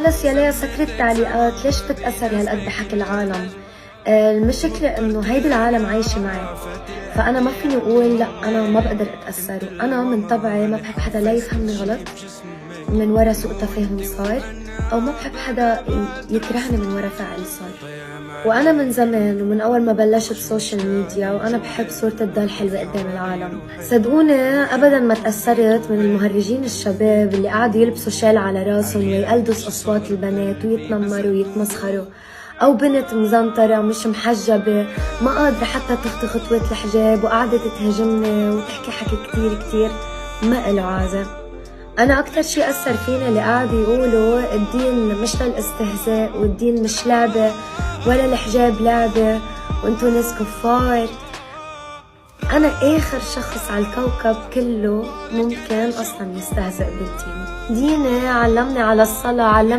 خلص يا ليا سكرت تعليقات، ليش بتتأثري هالقد بحكي العالم؟ المشكلة انه هيدي العالم عايشة معي، فأنا ما فيني أقول لا أنا ما بقدر أتأثر، وأنا من طبعي ما بحب حدا لا يفهمني غلط من ورا سوء تفاهم صار، أو ما بحب حدا يكرهني من ورا فعل صار. وأنا من زمان ومن أول ما بلشت سوشيال ميديا وأنا بحب صورتي تضل حلوة قدام العالم. صدقوني أبدا ما تأثرت من المهرجين الشباب اللي قاعدوا يلبسوا شال على راسهم ويقلدوا أصوات البنات ويتنمروا ويتمسخروا، أو بنت مزنطرة مش محجبة ما قادرة حتى تخطي خطوة الحجاب وقاعدة تهاجمني وتحكي حكي كتير ما إله عازة. أنا أكتر شي أثر فيني اللي قاعد يقولوا الدين مش للاستهزاء والدين مش لعبة ولا الحجاب لعبة وانتو ناس كفار. أنا آخر شخص على الكوكب كله ممكن أصلا يستهزئ بالدين. ديني علمني على الصلاة، علمني